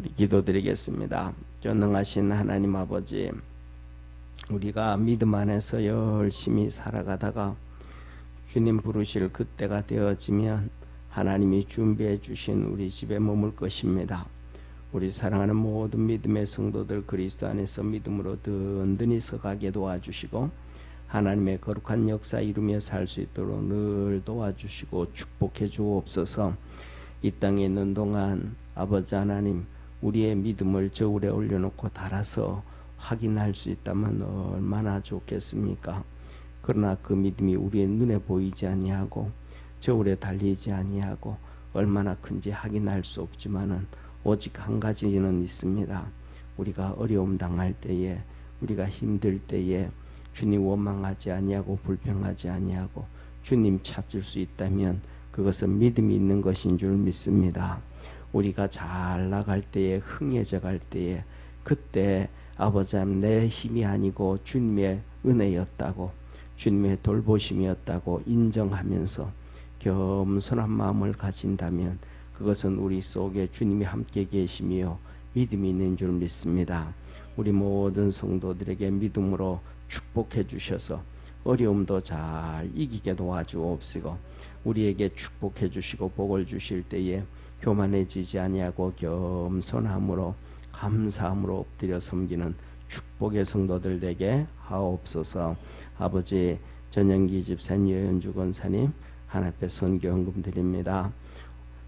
우리 기도드리겠습니다. 전능하신 하나님 아버지, 우리가 믿음 안에서 열심히 살아가다가 주님 부르실 그때가 되어지면 하나님이 준비해 주신 우리 집에 머물 것입니다. 우리 사랑하는 모든 믿음의 성도들 그리스도 안에서 믿음으로 든든히 서가게 도와주시고 하나님의 거룩한 역사 이루며 살 수 있도록 늘 도와주시고 축복해 주옵소서. 이 땅에 있는 동안 아버지 하나님, 우리의 믿음을 저울에 올려놓고 달아서 확인할 수 있다면 얼마나 좋겠습니까? 그러나 그 믿음이 우리의 눈에 보이지 아니하고 저울에 달리지 아니하고 얼마나 큰지 확인할 수 없지만은 오직 한 가지는 있습니다. 우리가 어려움 당할 때에, 우리가 힘들 때에 주님 원망하지 아니하고 불평하지 아니하고 주님 찾을 수 있다면 그것은 믿음이 있는 것인 줄 믿습니다. 우리가 잘 나갈 때에, 흥해져 갈 때에, 그때 아버지 하나님, 내 힘이 아니고 주님의 은혜였다고, 주님의 돌보심이었다고 인정하면서 겸손한 마음을 가진다면 그것은 우리 속에 주님이 함께 계시며 믿음이 있는 줄 믿습니다. 우리 모든 성도들에게 믿음으로 축복해 주셔서 어려움도 잘 이기게 도와주옵시고, 우리에게 축복해 주시고 복을 주실 때에 교만해지지 아니하고 겸손함으로 감사함으로 엎드려 섬기는 축복의 성도들 되게 하옵소서. 아버지, 전영기 집사님, 여현주 권사님 하나님 앞에 선교 헌금 드립니다.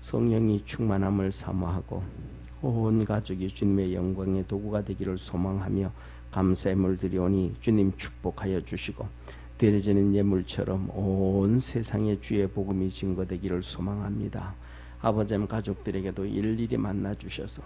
성령이 충만함을 사모하고 온 가족이 주님의 영광의 도구가 되기를 소망하며 감사의 물 드리오니 주님 축복하여 주시고 드려지는 예물처럼 온 세상에 주의 복음이 증거되기를 소망합니다. 아버지 가족들에게도 일일이 만나 주셔서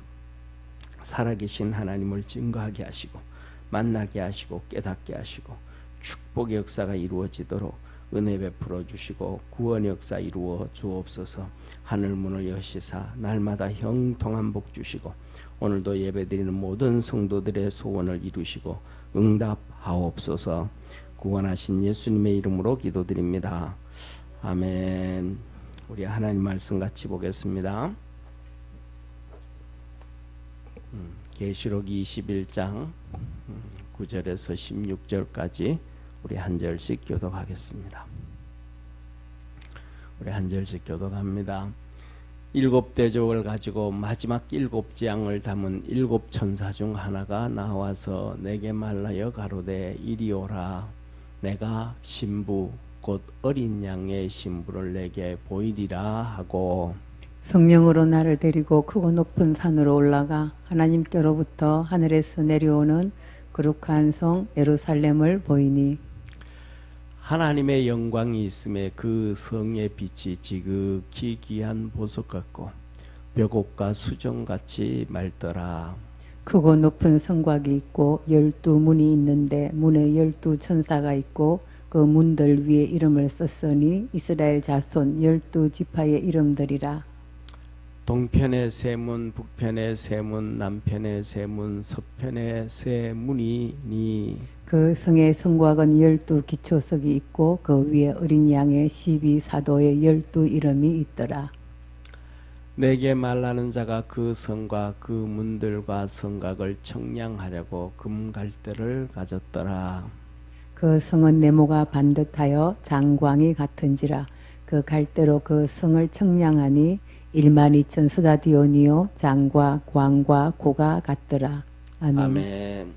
살아계신 하나님을 증거하게 하시고 만나게 하시고 깨닫게 하시고 축복의 역사가 이루어지도록 은혜 베풀어 주시고 구원의 역사 이루어 주옵소서. 하늘문을 여시사 날마다 형통한 복 주시고 오늘도 예배드리는 모든 성도들의 소원을 이루시고 응답하옵소서. 구원하신 예수님의 이름으로 기도드립니다. 아멘. 우리 하나님 말씀 같이 보겠습니다. 계시록 21장 9절에서 16절까지 우리 한 절씩 교독하겠습니다. 우리 한 절씩 교독합니다. 7대족을 가지고 마지막 7재앙을 담은 7천사 중 하나가 나와서 내게 말하여 가로되 이리 오라. 내가 신부 곧 어린 양의 신부를 내게 보이리라 하고, 성령으로 나를 데리고 크고 높은 산으로 올라가 하나님께로부터 하늘에서 내려오는 거룩한 성 예루살렘을 보이니, 하나님의 영광이 있음에 그 성의 빛이 지극히 귀한 보석 같고 벽옥과 수정같이 맑더라. 크고 높은 성곽이 있고 12문이 있는데 문에 12천사가 있고 그 문들 위에 이름을 썼으니 이스라엘 자손 12지파의 이름들이라. 동편의 세 문, 북편의 세 문, 남편의 세 문, 서편의 세 문이니, 그 성의 성곽은 12기초석이 있고 그 위에 어린 양의 12사도의 12 이름이 있더라. 내게 말하는 자가 그 성과 그 문들과 성곽을 청량하려고 금갈대를 가졌더라. 그 성은 네모가 반듯하여 장광이 같은지라. 그 갈대로 그 성을 청량하니 12,000 스다디오니요 장과 광과 고가 같더라. 아멘. 아멘.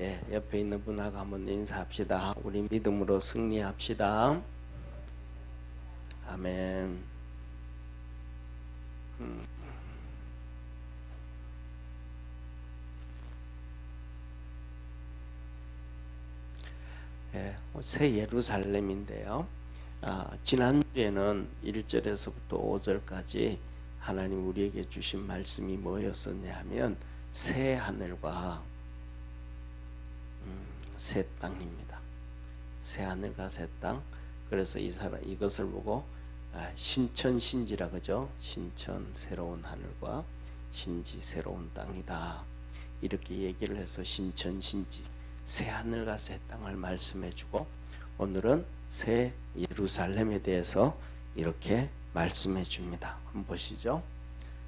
예, 옆에 있는 분하고 한번 인사합시다. 우리 믿음으로 승리합시다. 아멘. 예, 새 예루살렘인데요. 지난주에는 1절에서부터 5절까지 하나님 우리에게 주신 말씀이 뭐였었냐 하면 새 하늘과 새 땅입니다. 새 하늘과 새 땅. 그래서 이것을 보고 신천신지라 그죠? 신천 새로운 하늘과 신지 새로운 땅이다. 이렇게 얘기를 해서 신천신지 새 하늘과 새 땅을 말씀해주고, 오늘은 새 예루살렘에 대해서 이렇게 말씀해 줍니다. 한번 보시죠.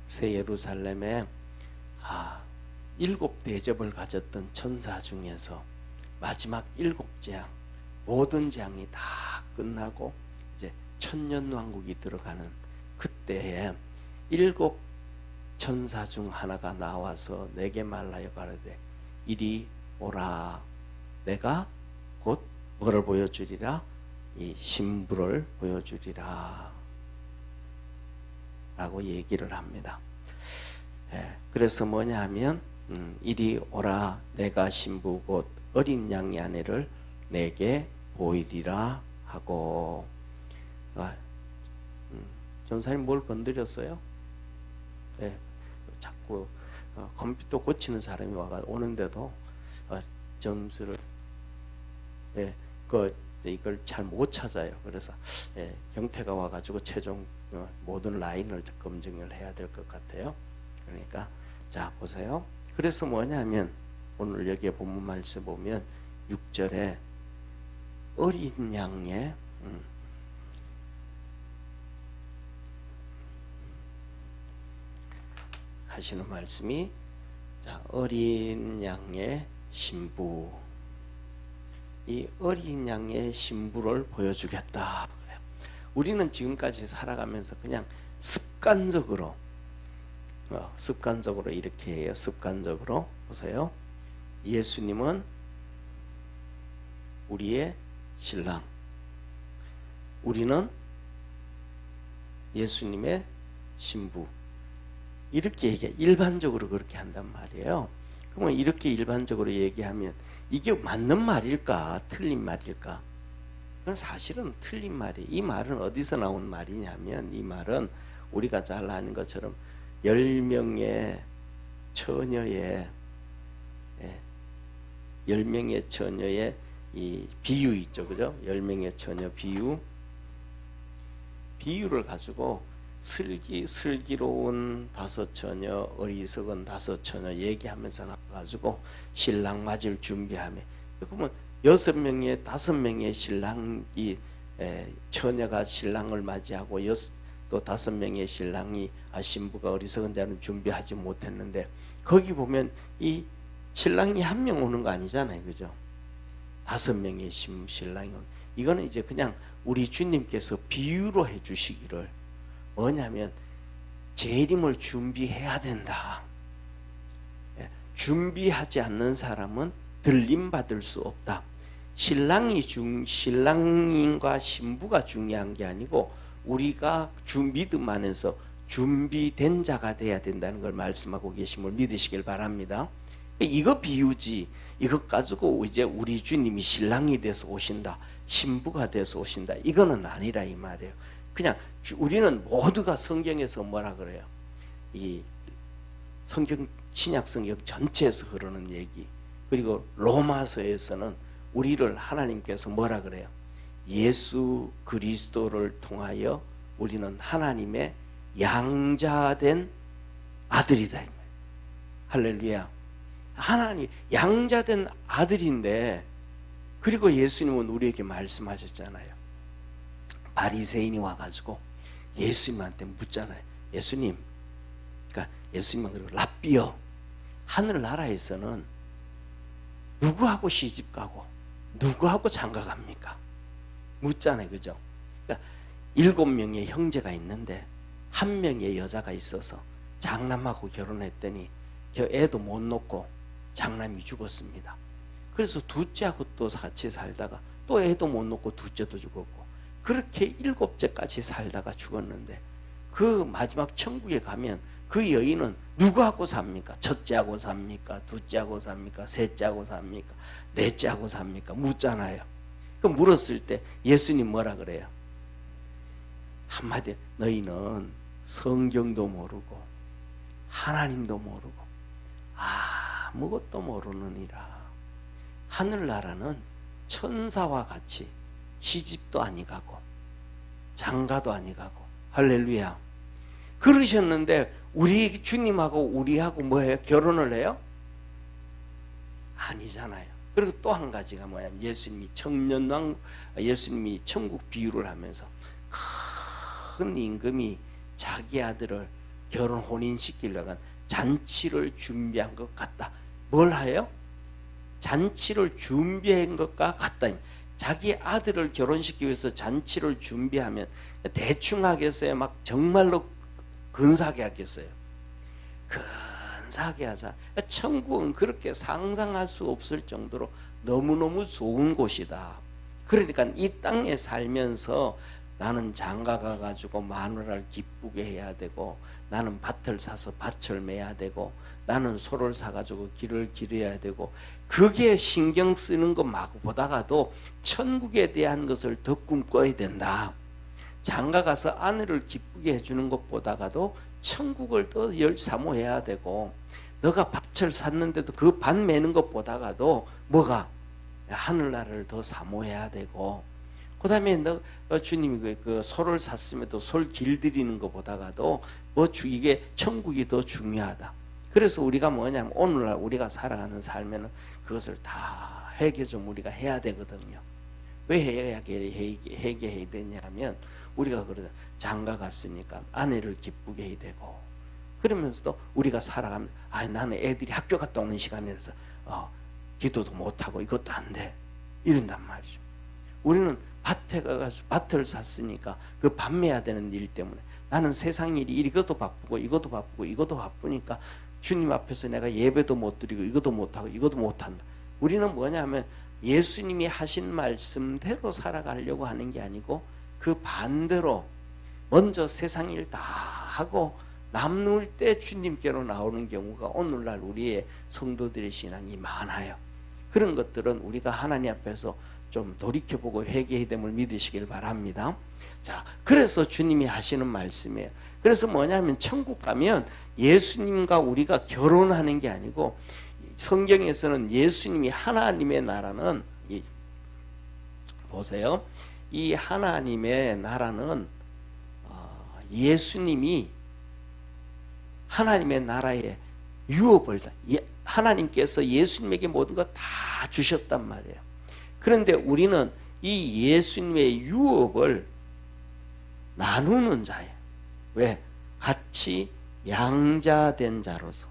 새 예루살렘에 일곱 대접을 가졌던 천사 중에서 마지막 일곱 재앙, 모든 재앙이 다 끝나고 이제 천년왕국이 들어가는 그때에 일곱 천사 중 하나가 나와서 내게 말하여 가로되 이리 오라. 내가 곧 뭐를 보여주리라? 이 신부를 보여주리라 라고 얘기를 합니다. 그래서 뭐냐 하면 이리 오라. 내가 신부 곧 어린 양의 아내를 내게 보이리라 하고. 전사님 뭘 건드렸어요? 자꾸 컴퓨터 고치는 사람이 오는데도 점수를 이걸 잘 못 찾아요. 그래서 경태가 와가지고 최종 모든 라인을 검증을 해야 될 것 같아요. 그러니까 자 보세요. 그래서 뭐냐면 오늘 여기에 본문 말씀 보면 6절에 어린 양의 하시는 말씀이 자 어린 양의 신부, 이 어린 양의 신부를 보여주겠다. 우리는 지금까지 살아가면서 그냥 습관적으로 이렇게 해요. 습관적으로 보세요. 예수님은 우리의 신랑, 우리는 예수님의 신부. 이렇게 얘기해. 일반적으로 그렇게 한단 말이에요. 그러면 이렇게 일반적으로 얘기하면 이게 맞는 말일까? 틀린 말일까? 그건 사실은 틀린 말이에요. 이 말은 어디서 나온 말이냐면 이 말은 우리가 잘 아는 것처럼 10명의 처녀의 10명의 처녀의 이 비유 있죠. 그죠? 10명의 처녀 비유를 가지고 슬기로운 5처녀, 어리석은 5처녀 얘기하면서 나가지고 신랑 맞을 준비하며, 그러면 6명의 5명의 신랑이 처녀가 신랑을 맞이하고 또 5명의 신랑이 신부가 어리석은 자는 준비하지 못했는데 거기 보면 이 신랑이 한 명 오는 거 아니잖아요, 그죠? 5명의 신랑이 오는. 이거는 이제 그냥 우리 주님께서 비유로 해주시기를 뭐냐면 재림을 준비해야 된다. 준비하지 않는 사람은 들림 받을 수 없다. 신랑인과 신부가 중요한 게 아니고 우리가 믿음 안에서 준비된 자가 돼야 된다는 걸 말씀하고 계심을 믿으시길 바랍니다. 이거 비유지. 이것 가지고 이제 우리 주님이 신랑이 돼서 오신다, 신부가 돼서 오신다, 이거는 아니라 이 말이에요. 그냥 우리는 모두가 성경에서 뭐라 그래요? 이 성경, 신약 성경 전체에서 흐르는 얘기, 그리고 로마서에서는 우리를 하나님께서 뭐라 그래요? 예수 그리스도를 통하여 우리는 하나님의 양자된 아들이다. 할렐루야. 하나님 양자된 아들인데, 그리고 예수님은 우리에게 말씀하셨잖아요. 바리새인이 와가지고 예수님한테 묻잖아요. 예수님, 그러니까 예수님은 그리고 랍비여, 하늘나라에서는 누구하고 시집가고 누구하고 장가갑니까? 묻잖아요, 그죠? 그러니까 7명의 형제가 있는데 한 명의 여자가 있어서 장남하고 결혼했더니 애도 못 놓고 장남이 죽었습니다. 그래서 둘째하고 또 같이 살다가 또 애도 못 놓고 둘째도 죽었고, 그렇게 7째까지 살다가 죽었는데 그 마지막 천국에 가면 그 여인은 누구하고 삽니까? 첫째하고 삽니까? 둘째하고 삽니까? 셋째하고 삽니까? 넷째하고 삽니까? 묻잖아요. 그 물었을 때 예수님 뭐라 그래요? 한마디, 너희는 성경도 모르고 하나님도 모르고 아무것도 모르느니라. 하늘나라는 천사와 같이 시집도 아니 가고 장가도 아니 가고. 할렐루야. 그러셨는데 우리 주님하고 우리하고 뭐예요? 결혼을 해요? 아니잖아요. 그리고 또 한 가지가 뭐냐면 예수님이 천국 비유를 하면서 큰 임금이 자기 아들을 결혼 혼인시키려고 잔치를 준비한 것 같다. 뭘 하여? 잔치를 준비한 것과 같다. 자기 아들을 결혼시키기 위해서 잔치를 준비하면 대충 하겠어요? 막 정말로 근사하게 하겠어요? 근사하게 하자. 천국은 그렇게 상상할 수 없을 정도로 너무너무 좋은 곳이다. 그러니까 이 땅에 살면서 나는 장가 가가지고 마누라를 기쁘게 해야 되고, 나는 밭을 사서 밭을 매야 되고, 나는 소를 사가지고 길을 기려야 되고, 그게 신경 쓰는 것 보다가도 천국에 대한 것을 더 꿈꿔야 된다. 장가 가서 아내를 기쁘게 해주는 것보다가도 천국을 더 사모해야 되고, 너가 밭을 샀는데도 그 밭 매는 것보다가도 뭐가? 하늘나라를 더 사모해야 되고, 그 다음에 너 주님이 그 소를 샀음에도 솔 길들이는 것보다가도 이게 천국이 더 중요하다. 그래서 우리가 뭐냐면 오늘날 우리가 살아가는 삶에는 그것을 다 회개 좀 우리가 해야 되거든요. 왜 회개해야 되냐면 우리가 그러자 장가 갔으니까 아내를 기쁘게 해야 되고, 그러면서도 우리가 살아가면 나는 애들이 학교 갔다 오는 시간이라서 기도도 못하고 이것도 안 돼 이런단 말이죠. 우리는 밭에 가서 밭을 샀으니까 그 밭 매야 되는 일 때문에 나는 세상 일이 이것도 바쁘고 이것도 바쁘고 이것도 바쁘니까 주님 앞에서 내가 예배도 못 드리고 이것도 못하고 이것도 못한다. 우리는 뭐냐면 예수님이 하신 말씀대로 살아가려고 하는 게 아니고 그 반대로 먼저 세상 일 다 하고 남을 때 주님께로 나오는 경우가 오늘날 우리의 성도들의 신앙이 많아요. 그런 것들은 우리가 하나님 앞에서 좀 돌이켜보고 회개의 됨을 믿으시길 바랍니다. 자, 그래서 주님이 하시는 말씀이에요. 그래서 뭐냐면 천국 가면 예수님과 우리가 결혼하는 게 아니고, 성경에서는 예수님이 하나님의 나라는 보세요. 이 하나님의 나라는 예수님이 하나님의 나라의 유업을 하나님께서 예수님에게 모든 것 다 주셨단 말이에요. 그런데 우리는 이 예수님의 유업을 나누는 자예요. 왜? 같이 양자된 자로서.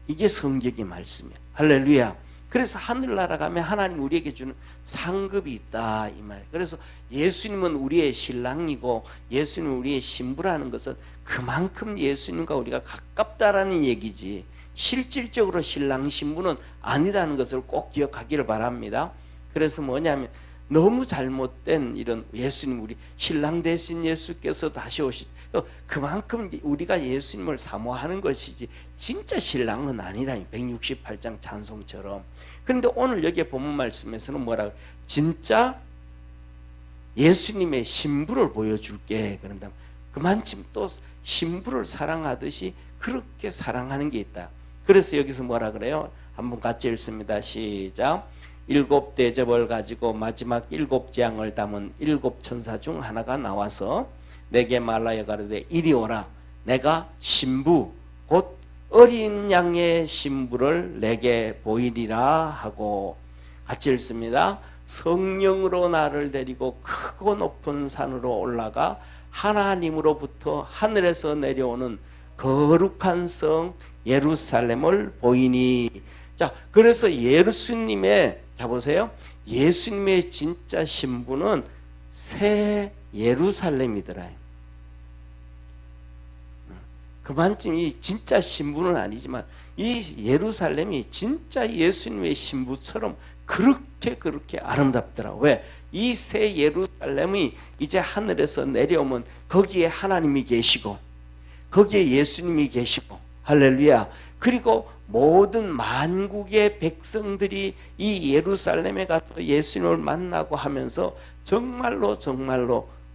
이게 성경의 말씀이에요. 할렐루야. 그래서 하늘나라 가면 하나님 우리에게 주는 상급이 있다 이 말. 그래서 예수님은 우리의 신랑이고 예수님은 우리의 신부라는 것은 그만큼 예수님과 우리가 가깝다라는 얘기지, 실질적으로 신랑 신부는 아니라는 것을 꼭 기억하기를 바랍니다. 그래서 뭐냐면 너무 잘못된 이런 예수님, 우리 신랑 대신 예수께서 다시 그만큼 우리가 예수님을 사모하는 것이지 진짜 신랑은 아니라 168장 찬송처럼. 그런데 오늘 여기에 본문 말씀에서는 뭐라고? 진짜 예수님의 신부를 보여줄게. 그런다. 그만큼 또 신부를 사랑하듯이 그렇게 사랑하는 게 있다. 그래서 여기서 뭐라 그래요? 한번 같이 읽습니다. 시작. 7 대접을 가지고 마지막 7 재앙을 담은 7 천사 중 하나가 나와서 내게 말하여 가로되 이리 오라. 내가 신부 곧 어린 양의 신부를 내게 보이리라 하고, 같이 읽습니다. 성령으로 나를 데리고 크고 높은 산으로 올라가 하나님으로부터 하늘에서 내려오는 거룩한 성 예루살렘을 보이니. 자, 그래서 예수님의, 자 보세요. 예수님의 진짜 신부는 새 예루살렘이더라. 그만큼이 진짜 신부는 아니지만 이 예루살렘이 진짜 예수님의 신부처럼 그렇게 아름답더라. 왜? 이 새 예루살렘이 이제 하늘에서 내려오면 거기에 하나님이 계시고 거기에 예수님이 계시고, 할렐루야. 그리고 모든 만국의 백성들이 이 예루살렘에 가서 예수님을 만나고 하면서 정말로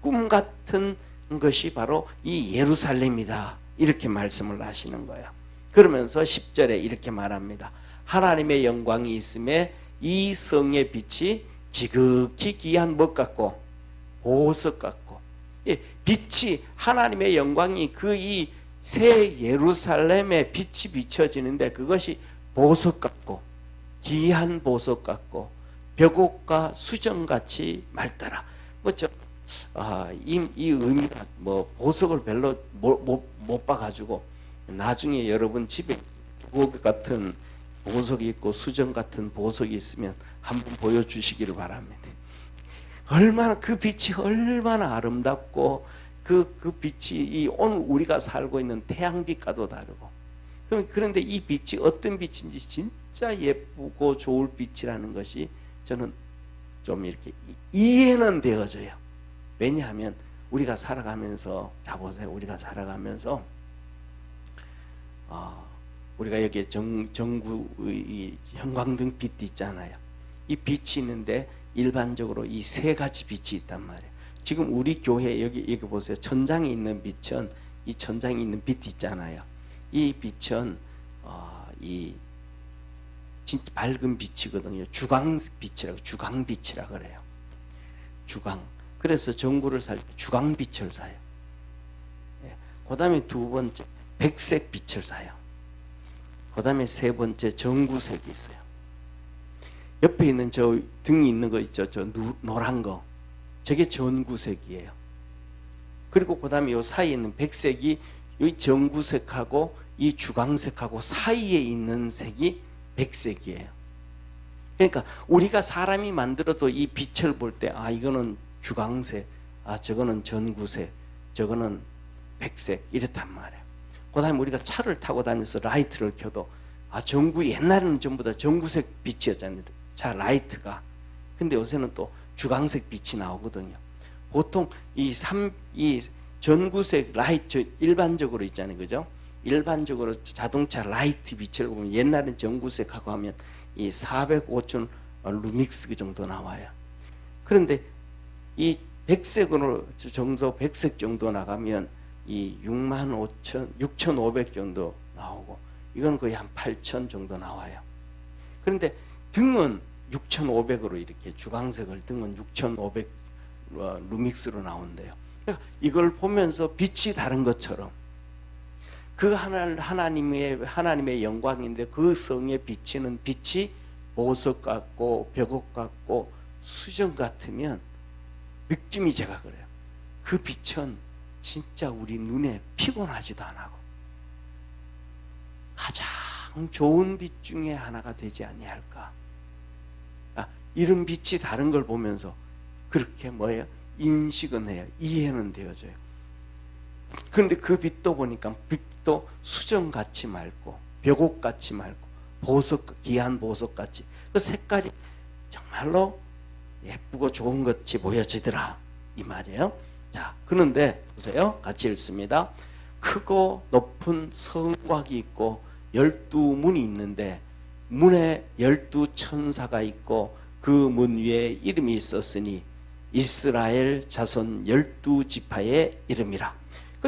꿈 같은 것이 바로 이 예루살렘이다. 이렇게 말씀을 하시는 거예요. 그러면서 10절에 이렇게 말합니다. 하나님의 영광이 있음에 이 성의 빛이 지극히 귀한 것 같고 보석 같고, 빛이 하나님의 영광이 그 이 새 예루살렘에 빛이 비춰지는데 그것이 보석 같고 귀한 보석 같고 벽옥과 수정같이 맑더라. 이 의미가 보석을 별로 못 봐가지고 나중에 여러분 집에 부엌 같은 보석이 있고 수정 같은 보석이 있으면 한번 보여주시기를 바랍니다. 얼마나 그 빛이 얼마나 아름답고 그 빛이 이 오늘 우리가 살고 있는 태양빛과도 다르고, 그런데 이 빛이 어떤 빛인지 진짜 예쁘고 좋을 빛이라는 것이 저는 좀 이렇게 이해는 되어져요. 왜냐하면 우리가 살아가면서, 자 보세요, 우리가 살아가면서 우리가 여기에 전구의 형광등 빛도 있잖아요. 이 빛이 있는데 일반적으로 이 세 가지 빛이 있단 말이에요. 지금 우리 교회 여기 보세요. 천장에 있는 빛은, 이 천장에 있는 빛 있잖아요. 이 빛은 이 진짜 밝은 빛이거든요. 주광빛이라고 그래요. 주광. 그래서 전구를 살 때 주광빛을 사요. 그 다음에 두 번째 백색 빛을 사요. 그 다음에 세 번째 전구색이 있어요. 옆에 있는 저 등이 있는 거 있죠. 저 노란 거. 저게 전구색이에요. 그리고 그 다음에 이 사이에 있는 백색이 이 전구색하고 이 주광색하고 사이에 있는 색이 백색이에요. 그러니까 우리가 사람이 만들어도 이 빛을 볼 때, 이거는 주광색, 저거는 전구색, 저거는 백색, 이렇단 말이에요. 그 다음에 우리가 차를 타고 다니면서 라이트를 켜도, 전구, 옛날에는 전부 다 전구색 빛이었잖아요. 자, 라이트가. 근데 요새는 또 주광색 빛이 나오거든요. 보통 이 전구색 라이트 일반적으로 있잖아요. 그죠? 일반적으로 자동차 라이트 빛을 보면 옛날엔 전구색하고 하면 이 405천 루믹스 정도 나와요. 그런데 이 백색으로 정도, 백색 정도 나가면 이 65,000, 6,500 정도 나오고, 이건 거의 한 8,000 정도 나와요. 그런데 등은 6,500으로 이렇게 주광색을 등은 6,500 루믹스로 나온대요. 그러니까 이걸 보면서 빛이 다른 것처럼 그 하나님의 영광인데 그 성에 비치는 빛이 보석 같고 벽옥 같고 수정 같으면 느낌이, 제가 그래요. 그 빛은 진짜 우리 눈에 피곤하지도 안 하고 가장 좋은 빛 중에 하나가 되지 아니할까. 이런 빛이 다른 걸 보면서 그렇게 인식은 해요. 이해는 되어져요. 그런데 그 빛도 보니까 빛도 수정같이 맑고 벽옥같이 맑고 귀한 보석같이 그 색깔이 정말로 예쁘고 좋은 것이 보여지더라, 이 말이에요. 자, 그런데 보세요. 같이 읽습니다. 크고 높은 성곽이 있고 12문이 있는데 문에 12천사가 있고 그 문 위에 이름이 있었으니 이스라엘 자손 12지파의 이름이라.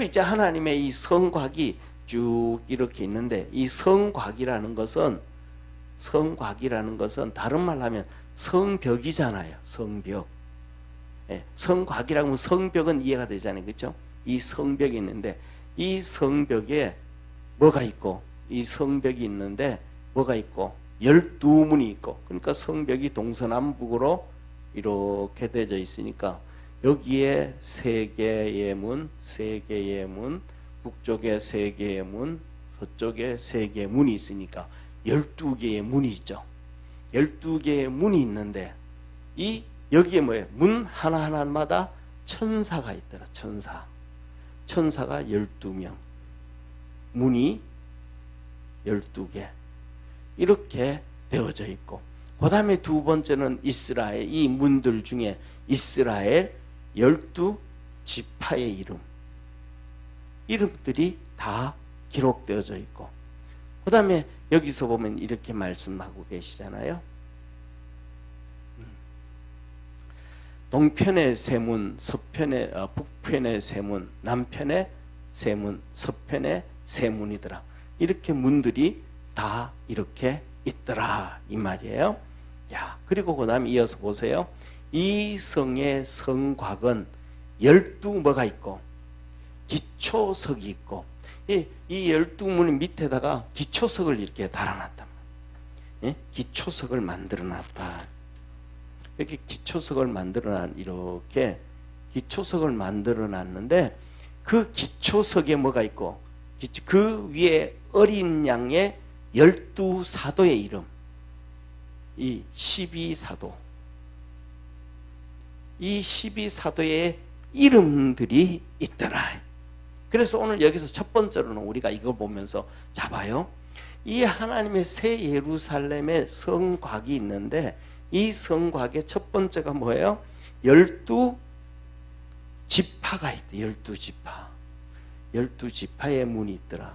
이제 하나님의 이 성곽이 쭉 이렇게 있는데, 이 성곽이라는 것은 다른 말로 하면 성벽이잖아요. 성벽. 성곽이라고 하면 성벽은 이해가 되잖아요. 그렇죠? 이 성벽이 있는데, 이 성벽에 뭐가 있고, 이 성벽이 있는데 뭐가 있고 12문이 있고, 그러니까 성벽이 동서남북으로 이렇게 되어 있으니까 여기에 3개의 문, 북쪽에 3개의 문, 서쪽에 3개의 문이 있으니까 12개의 문이 있죠. 12개의 문이 있는데 여기에 뭐예요? 문 하나하나마다 천사가 있더라. 천사가 12명, 문이 12개 이렇게 되어져 있고, 그 다음에 두 번째는 이스라엘, 이 문들 중에 이스라엘 12지파의 이름들이 다 기록되어져 있고, 그 다음에 여기서 보면 이렇게 말씀하고 계시잖아요. 동편의 세 문, 북편의 세 문, 남편의 세 문, 서편의 세 문이더라. 이렇게 문들이 다 이렇게 있더라, 이 말이에요. 야, 그리고 그 다음에 이어서 보세요. 이 성의 성곽은 12뭐가 있고 기초석이 있고, 이 12문 밑에다가 기초석을 이렇게 달아놨단 말이에요. 기초석을 만들어놨다. 이렇게 기초석을 만들어놨는데 그 기초석에 뭐가 있고 그 위에 어린 양의 12사도의 이름, 이 12사도, 이 12사도의 이름들이 있더라. 그래서 오늘 여기서 첫 번째로는 우리가 이거 보면서 잡아요. 이 하나님의 새 예루살렘의 성곽이 있는데, 이 성곽의 첫 번째가 뭐예요? 12지파가 있대. 12지파. 12지파의 문이 있더라.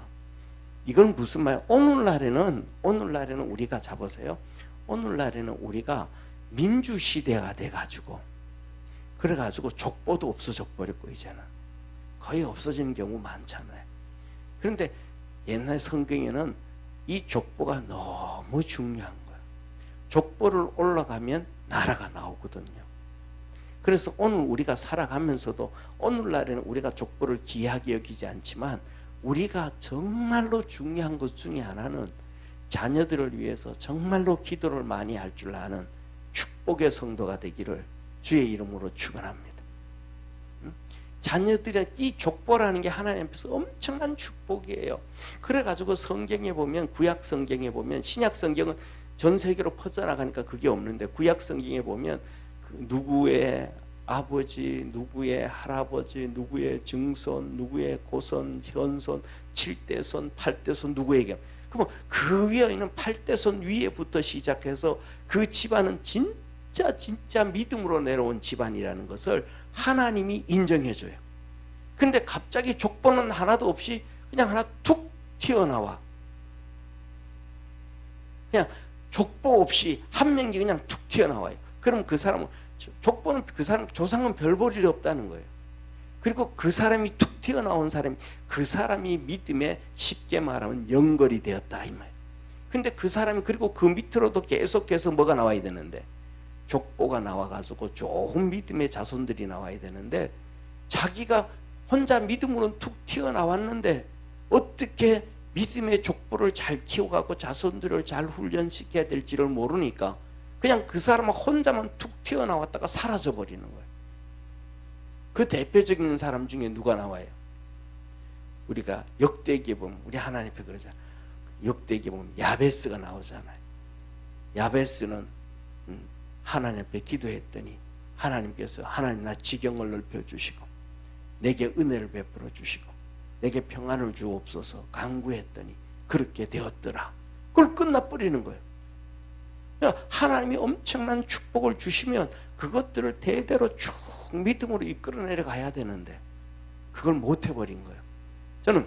이건 무슨 말이야? 오늘날에는 우리가 잡으세요. 오늘날에는 우리가 민주시대가 돼가지고, 그래가지고 족보도 없어져 버렸고, 이제는 거의 없어지는 경우 많잖아요. 그런데 옛날 성경에는 이 족보가 너무 중요한 거예요. 족보를 올라가면 나라가 나오거든요. 그래서 오늘 우리가 살아가면서도 오늘날에는 우리가 족보를 귀하게 여기지 않지만, 우리가 정말로 중요한 것 중에 하나는 자녀들을 위해서 정말로 기도를 많이 할 줄 아는 축복의 성도가 되기를 주의 이름으로 축원합니다. 자녀들의 이 족보라는 게 하나님 앞에서 엄청난 축복이에요. 그래가지고 성경에 보면, 구약 성경에 보면, 신약 성경은 전 세계로 퍼져나가니까 그게 없는데, 구약 성경에 보면 누구의 아버지, 누구의 할아버지, 누구의 증손, 누구의 고손, 현손, 7대손, 8대손 누구에게, 그러면 그 위에 있는 8대손 위에부터 시작해서 그 집안은 진짜 믿음으로 내려온 집안이라는 것을 하나님이 인정해줘요. 근데 갑자기 족보는 하나도 없이 그냥 하나 툭 튀어나와. 그냥 족보 없이 한 명이 그냥 툭 튀어나와요. 그럼 그 사람은, 족보는 그 사람, 조상은 별 볼 일이 없다는 거예요. 그리고 그 사람이 툭 튀어나온 사람이, 그 사람이 믿음에 쉽게 말하면 연결이 되었다 이 말이에요. 근데 그 사람이, 그리고 그 밑으로도 계속해서 뭐가 나와야 되는데, 족보가 나와가지고 좋은 믿음의 자손들이 나와야 되는데, 자기가 혼자 믿음으로는 툭 튀어나왔는데 어떻게 믿음의 족보를 잘 키워가고 자손들을 잘 훈련시켜야 될지를 모르니까 그냥 그 사람은 혼자만 툭 튀어나왔다가 사라져버리는 거예요. 그 대표적인 사람 중에 누가 나와요? 우리가 역대기에 보면, 우리 하나님 앞에 그러잖아요. 역대기에 보면 야베스가 나오잖아요. 야베스는 하나님 앞에 기도했더니 하나님께서, 하나님 나 지경을 넓혀주시고 내게 은혜를 베풀어 주시고 내게 평안을 주옵소서 간구했더니 그렇게 되었더라. 그걸 끝나버리는 거예요. 그러니까 하나님이 엄청난 축복을 주시면 그것들을 대대로 쭉 믿음으로 이끌어내려 가야 되는데 그걸 못 해버린 거예요. 저는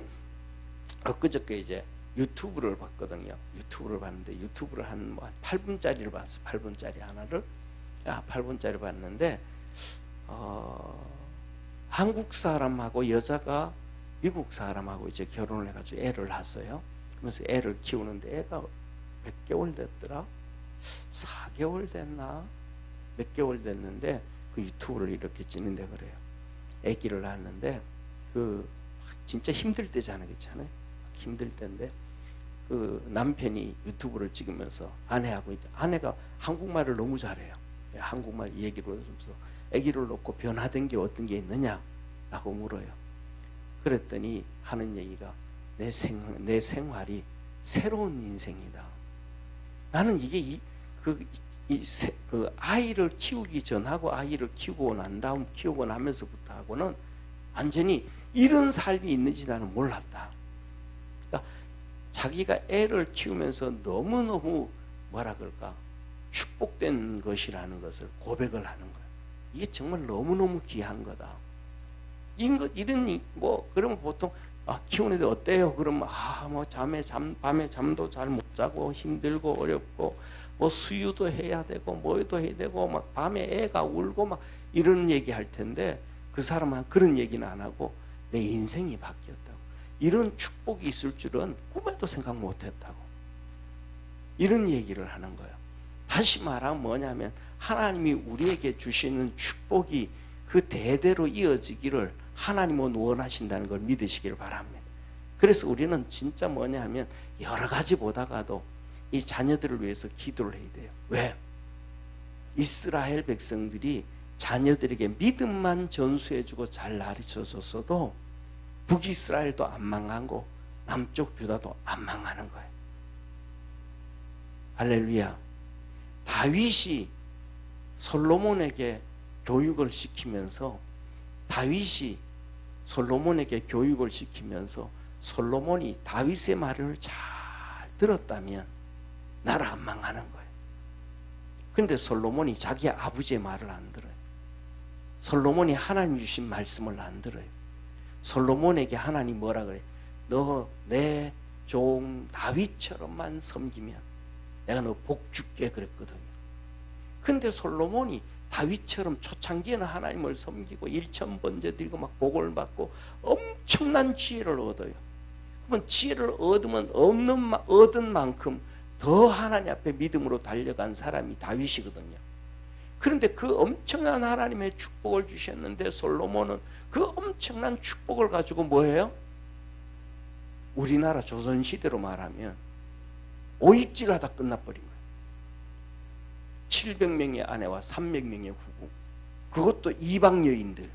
엊그저께 이제 유튜브를 봤거든요. 유튜브를 봤는데, 유튜브를 한 8분짜리를 봤어요. 8분짜리 하나를. 8분짜리 봤는데 한국 사람하고 여자가 미국 사람하고 이제 결혼을 해가지고 애를 낳았어요. 그러면서 애를 키우는데 애가 몇 개월 됐더라? 4개월 됐나? 몇 개월 됐는데 그 유튜브를 이렇게 찍는데 그래요. 애기를 낳았는데 그 진짜 힘들 때잖아요, 그렇잖아요. 힘들 때인데 그 남편이 유튜브를 찍으면서 아내하고, 이제 아내가 한국말을 너무 잘해요. 한국말 얘기를 하면서 아기를 놓고 변화된 게 어떤 게 있느냐라고 물어요. 그랬더니 하는 얘기가 내 생활이 새로운 인생이다. 나는 이게 그 아이를 키우기 전하고 아이를 키우고 난 다음 키우고 나면서부터 하고는 완전히 이런 삶이 있는지 나는 몰랐다. 그러니까 자기가 애를 키우면서 너무너무 뭐라 그럴까 축복된 것이라는 것을 고백을 하는 거예요. 이게 정말 너무너무 귀한 거다. 이런 뭐 그러면 보통 키우는데 어때요? 그러면 뭐 밤에 잠도 잘 못 자고 힘들고 어렵고 뭐 수유도 해야 되고 뭐도 해야 되고 막 밤에 애가 울고 막 이런 얘기 할 텐데 그 사람은 그런 얘기는 안 하고 내 인생이 바뀌었다고. 이런 축복이 있을 줄은 꿈에도 생각 못 했다고. 이런 얘기를 하는 거예요. 다시 말하면 뭐냐면 하나님이 우리에게 주시는 축복이 그 대대로 이어지기를 하나님은 원하신다는 걸 믿으시길 바랍니다. 그래서 우리는 진짜 뭐냐 하면 여러 가지 보다가도 이 자녀들을 위해서 기도를 해야 돼요. 왜? 이스라엘 백성들이 자녀들에게 믿음만 전수해주고 잘 가르쳐줬어도 북이스라엘도 안 망하고 남쪽 유다도 안 망하는 거예요. 할렐루야. 다윗이 솔로몬에게 교육을 시키면서 솔로몬이 다윗의 말을 잘 들었다면 나라 안 망하는 거예요. 그런데 솔로몬이 자기 아버지의 말을 안 들어요. 솔로몬이 하나님 주신 말씀을 안 들어요. 솔로몬에게 하나님 뭐라 그래? 너 내 종 다윗처럼만 섬기면 내가 너 복 줄게 그랬거든요. 근데 솔로몬이 다윗처럼 초창기에는 하나님을 섬기고 일천번제 드리고 막 복을 받고 엄청난 지혜를 얻어요. 그러면 지혜를 얻은 만큼 더 하나님 앞에 믿음으로 달려간 사람이 다윗이거든요. 그런데 그 엄청난 하나님의 축복을 주셨는데 솔로몬은 그 엄청난 축복을 가지고 뭐예요? 우리나라 조선시대로 말하면 오입질하다 끝나버린 거예요. 700명의 아내와 300명의 후궁, 그것도 이방 여인들.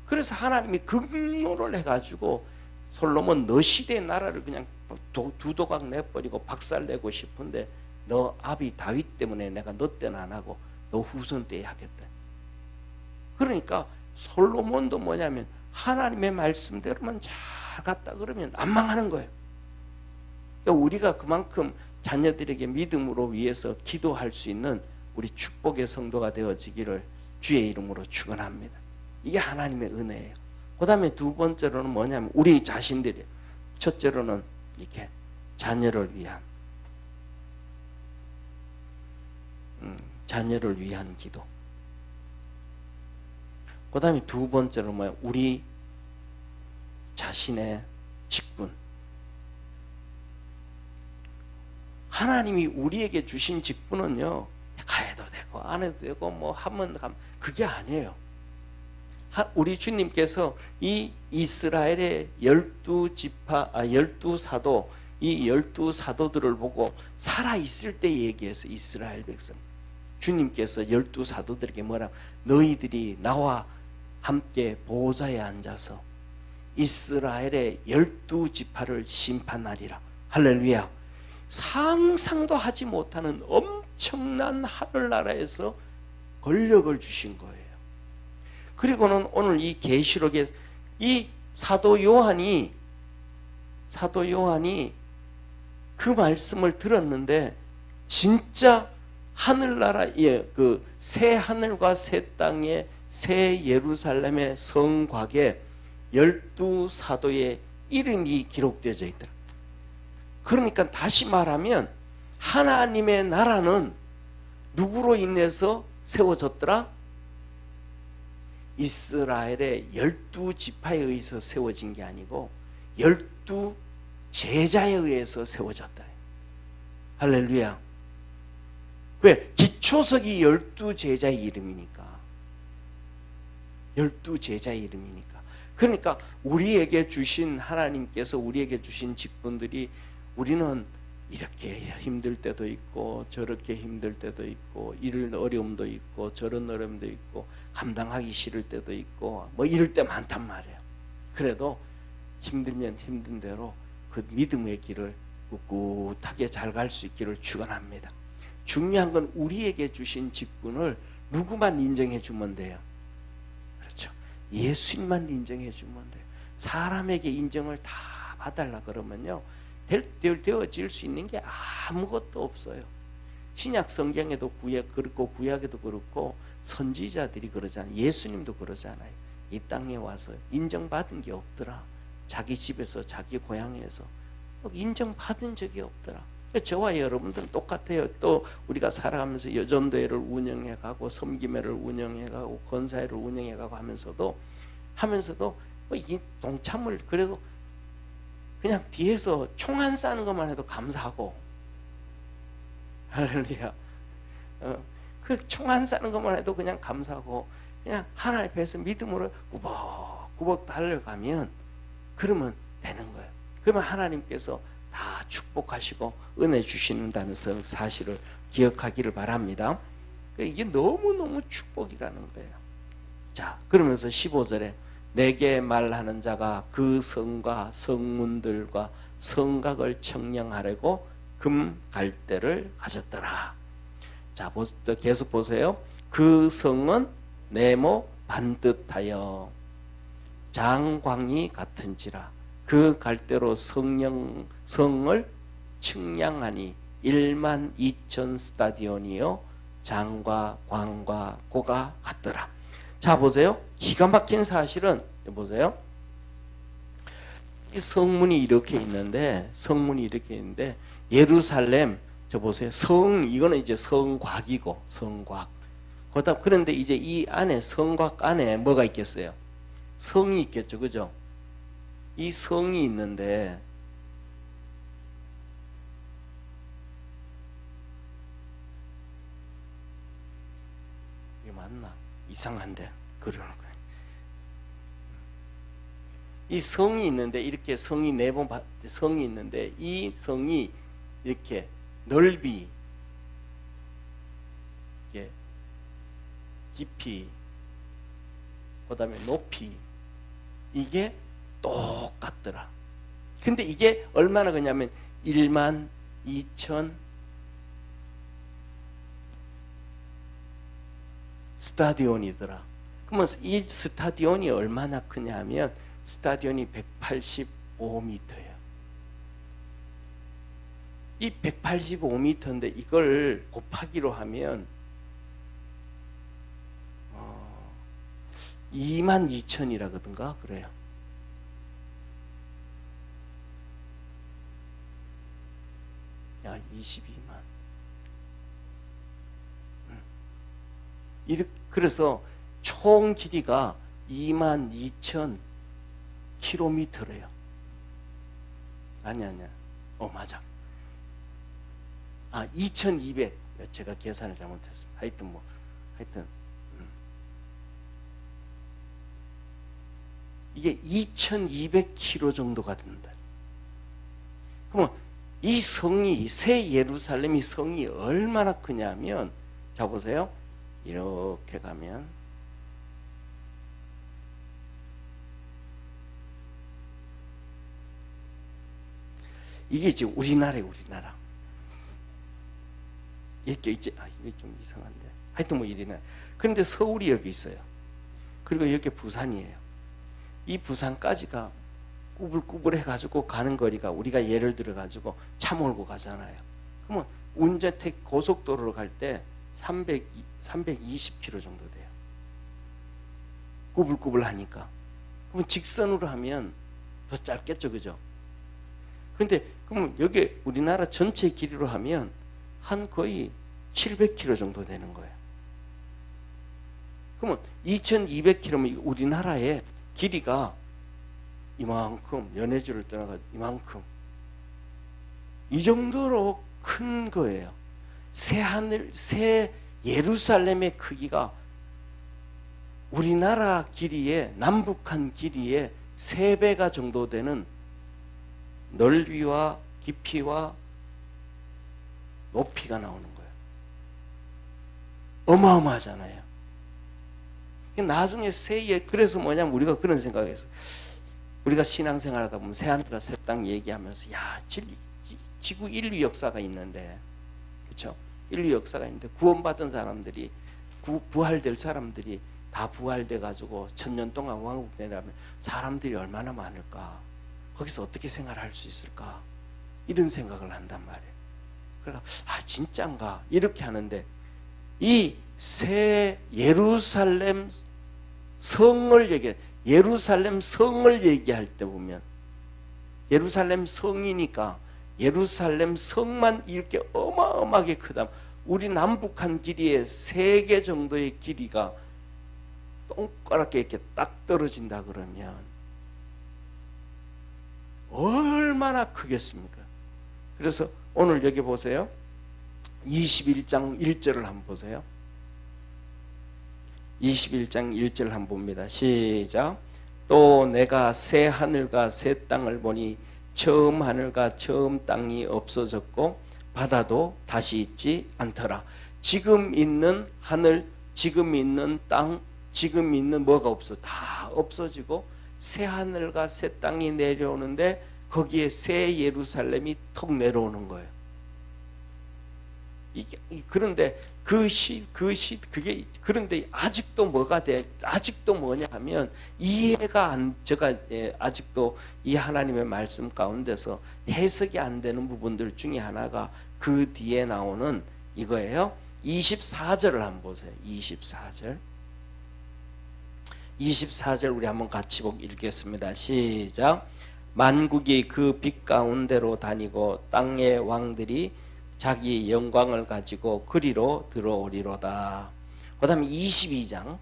그래서 하나님이 극노를 해가지고 솔로몬 너 시대의 나라를 그냥 두 도각 내버리고 박살내고 싶은데 너 아비 다윗 때문에 내가 너 때는 안 하고 너 후손 때에 하겠다. 그러니까 솔로몬도 뭐냐면 하나님의 말씀대로만 잘 갔다 그러면 안 망하는 거예요. 그러니까 우리가 그만큼 자녀들에게 믿음으로 위해서 기도할 수 있는 우리 축복의 성도가 되어지기를 주의 이름으로 축원합니다. 이게 하나님의 은혜예요. 그 다음에 두 번째로는 뭐냐면 우리 자신들이, 첫째로는 이렇게 자녀를 위한 기도. 그 다음에 두 번째로 뭐야? 우리 자신의 직분. 하나님이 우리에게 주신 직분은요, 가해도 되고 안 해도 되고 뭐 하면 그게 아니에요. 우리 주님께서 이 이스라엘의 12 사도, 이 12사도들을 보고 살아있을 때 얘기해서 이스라엘 백성, 주님께서 12사도들에게 뭐라, 너희들이 나와 함께 보좌에 앉아서 이스라엘의 12지파를 심판하리라. 할렐루야. 상상도 하지 못하는 엄청난 하늘나라에서 권력을 주신 거예요. 그리고는 오늘 이 계시록에 이 사도 요한이 그 말씀을 들었는데 진짜 하늘나라의 그 새 하늘과 새 땅의 새 예루살렘의 성곽에 12사도의 이름이 기록되어져 있더라. 그러니까 다시 말하면 하나님의 나라는 누구로 인해서 세워졌더라? 이스라엘의 12지파에 의해서 세워진 게 아니고 12제자에 의해서 세워졌다. 할렐루야. 왜? 기초석이 12제자의 이름이니까. 12제자의 이름이니까. 그러니까 우리에게 주신, 하나님께서 우리에게 주신 직분들이, 우리는 이렇게 힘들 때도 있고 저렇게 힘들 때도 있고 이런 어려움도 있고 저런 어려움도 있고 감당하기 싫을 때도 있고 뭐 이럴 때 많단 말이에요. 그래도 힘들면 힘든 대로 그 믿음의 길을 꿋꿋하게 잘 갈 수 있기를 축원합니다. 중요한 건 우리에게 주신 직분을 누구만 인정해 주면 돼요? 그렇죠. 예수님만 인정해 주면 돼요. 사람에게 인정을 다 봐달라 그러면요, 되어질 수 있는 게 아무것도 없어요. 신약 성경에도 그렇고 구약에도 그렇고 선지자들이 그러잖아요. 예수님도 그러잖아요. 이 땅에 와서 인정받은 게 없더라. 자기 집에서 자기 고향에서 인정받은 적이 없더라. 저와 여러분들은 똑같아요. 또 우리가 살아가면서 여전도회를 운영해가고 섬기매를 운영해가고 건사회를 운영해가고 하면서도 이 동참을 그래도 그냥 뒤에서 총 안 쏴는 것만 해도 감사하고, 할렐루야. 그 총 안 쏴는 것만 해도 그냥 감사하고, 그냥 하나님 앞에서 믿음으로 꾸벅꾸벅 달려가면 그러면 되는 거예요. 그러면 하나님께서 다 축복하시고 은혜 주신다는 사실을 기억하기를 바랍니다. 이게 너무너무 축복이라는 거예요. 자, 그러면서 15절에 내게 말하는 자가 그 성과 성문들과 성곽을 청량하려고 금 갈대를 가졌더라. 자, 계속 보세요. 그 성은 네모 반듯하여 장광이 같은지라 그 갈대로 성을 측량하니 1만 2천 스타디온이요 장과 광과 고가 같더라. 자, 보세요. 기가 막힌 사실은 보세요. 이 성문이 이렇게 있는데 예루살렘 저 보세요. 이거는 이제 성곽이고 성곽. 그런데 이제 이 안에 성곽 안에 뭐가 있겠어요? 성이 있겠죠, 그죠? 이 성이 있는데 이게 맞나? 이상한데 그러는 거예요. 이 성이 있는데 이렇게 성이 성이 있는데 이 성이 이렇게 넓이, 이게 깊이, 그다음에 높이 이게 똑같더라. 근데 이게 얼마나 그냐면 1만 2천 스타디온이더라. 그러면 이 스타디온이 얼마나 크냐면 스타디온이 185m예요. 이 185m인데 이걸 곱하기로 하면 2만 2천이라거든가 그래요. 야, 22만. 그래서 총 길이가 2만 2천 킬로미터래요. 아니야. 맞아. 2200. 제가 계산을 잘못했습니다. 하여튼 이게 2200km 정도가 된다. 그러면 이 성이 새 예루살렘이 성이 얼마나 크냐면 자 보세요. 이렇게 가면 이게 지금 우리나라예요, 우리나라. 이렇게 있지. 이게 좀 이상한데. 하여튼 이리나. 그런데 서울이 여기 있어요. 그리고 여기 부산이에요. 이 부산까지가 꾸불꾸불 해가지고 가는 거리가 우리가 예를 들어 가지고 차 몰고 가잖아요. 그러면 운전택 고속도로로 갈 때 320km 정도 돼요. 꾸불꾸불 하니까. 그러면 직선으로 하면 더 짧겠죠, 그죠? 근데 그러면 여기 우리나라 전체 길이로 하면 한 거의 700km 정도 되는 거예요. 그러면 2200km면 우리나라의 길이가 이만큼, 연해주를 떠나가 이만큼 이 정도로 큰 거예요. 새 예루살렘의 크기가 우리나라 길이의 남북한 길이의 3배가 정도 되는 넓이와 깊이와 높이가 나오는 거예요. 어마어마하잖아요. 나중에 그래서 뭐냐면 우리가 그런 생각했어요. 우리가 신앙생활 하다 보면 새하늘과 새 땅 얘기하면서 지구 인류 역사가 있는데, 그렇죠? 인류 역사가 있는데 구원받은 사람들이 부활될 사람들이 다 부활돼 가지고 1000년 동안 왕국 되려면 사람들이 얼마나 많을까? 거기서 어떻게 생활할 수 있을까? 이런 생각을 한단 말이에요. 그래서 진짠가? 이렇게 하는데 이 새 예루살렘 성을 예루살렘 성을 얘기할 때 보면 예루살렘 성이니까 예루살렘 성만 이렇게 어마어마하게 크다. 우리 남북한 길이의 3개 정도의 길이가 동그랗게 이렇게 딱 떨어진다 그러면 얼마나 크겠습니까? 그래서 오늘 여기 보세요. 21장 1절을 한번 보세요. 21장 1절 한번 봅니다. 시작. 또 내가 새 하늘과 새 땅을 보니 처음 하늘과 처음 땅이 없어졌고 바다도 다시 있지 않더라. 지금 있는 하늘, 지금 있는 땅, 지금 있는 뭐가 없어? 다 없어지고 새 하늘과 새 땅이 내려오는데 거기에 새 예루살렘이 턱 내려오는 거예요. 그런데 그게 그런데 아직도 뭐가 돼? 아직도 뭐냐 하면 이해가 안, 제가 아직도 이 하나님의 말씀 가운데서 해석이 안 되는 부분들 중에 하나가 그 뒤에 나오는 이거예요. 24절을 한번 보세요. 24절 우리 한번 같이 읽겠습니다. 시작. 만국이 그 빛 가운데로 다니고 땅의 왕들이 자기 영광을 가지고 그리로 들어오리로다. 그 다음에 22장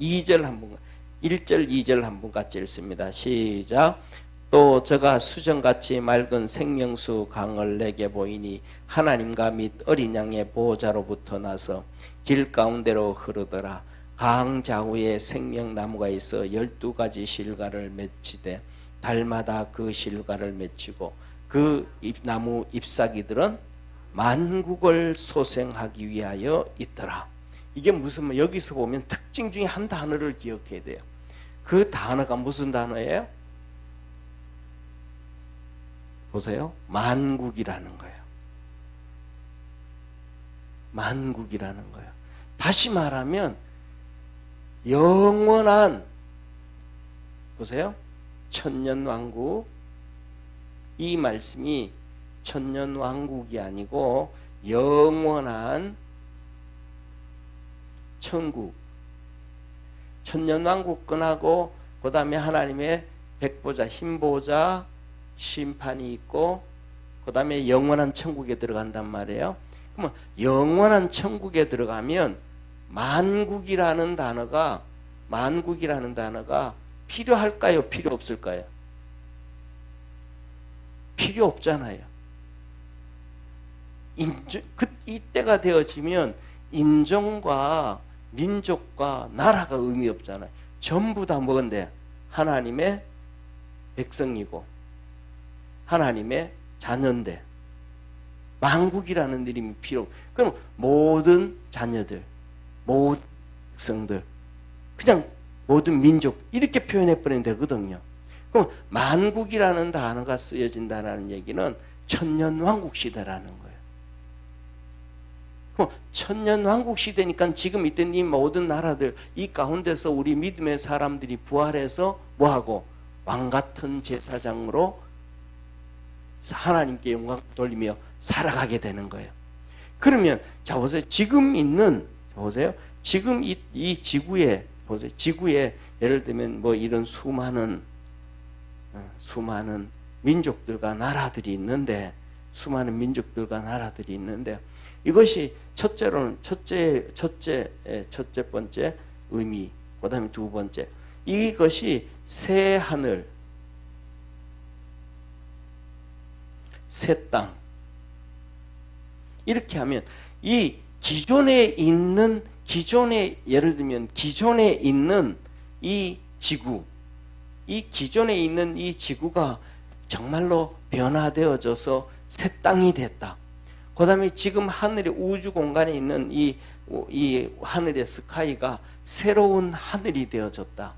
2절 한번 1절 2절 한번 같이 읽습니다. 시작. 또 저가 수정같이 맑은 생명수 강을 내게 보이니 하나님과 및 어린 양의 보호자로부터 나서 길 가운데로 흐르더라. 강 좌우에 생명나무가 있어 12가지 실과를 맺히되 달마다 그 실과를 맺히고 그 나무 잎사귀들은 만국을 소생하기 위하여 있더라. 이게 무슨 여기서 보면 특징 중에 한 단어를 기억해야 돼요. 그 단어가 무슨 단어예요? 보세요. 만국이라는 거예요. 만국이라는 거예요. 다시 말하면 영원한, 보세요. 천년왕국. 이 말씀이 천년왕국이 아니고 영원한 천국. 천년왕국 끝나고 그 다음에 하나님의 백보자, 흰보자, 심판이 있고 그 다음에 영원한 천국에 들어간단 말이에요. 그러면 영원한 천국에 들어가면 만국이라는 단어가 필요할까요? 필요 없을까요? 필요 없잖아요. 이때가 되어지면 인종과 민족과 나라가 의미 없잖아요. 전부 다 뭔데? 하나님의 백성이고 하나님의 자녀인데 만국이라는 이름이 필요 없고, 그럼 모든 자녀들, 모든 백성들, 그냥 모든 민족 이렇게 표현해버리면 되거든요. 그럼 만국이라는 단어가 쓰여진다는 얘기는 천년왕국 시대라는 거예요. 그럼 천년왕국 시대니까 지금 있던 이 모든 나라들 이 가운데서 우리 믿음의 사람들이 부활해서 뭐하고 왕같은 제사장으로 하나님께 영광 돌리며 살아가게 되는 거예요. 그러면 자 보세요. 지금 이 지구에 보세요. 지구에 예를 들면 뭐 이런 수많은 민족들과 나라들이 있는데 이것이 첫째 번째 의미, 그다음에 두 번째 이것이 새 하늘, 새 땅 이렇게 하면 이 예를 들면 기존에 있는 이 지구, 이 기존에 있는 이 지구가 정말로 변화되어져서 새 땅이 됐다. 그 다음에 지금 하늘의 우주 공간에 있는 이 하늘의 스카이가 새로운 하늘이 되어졌다.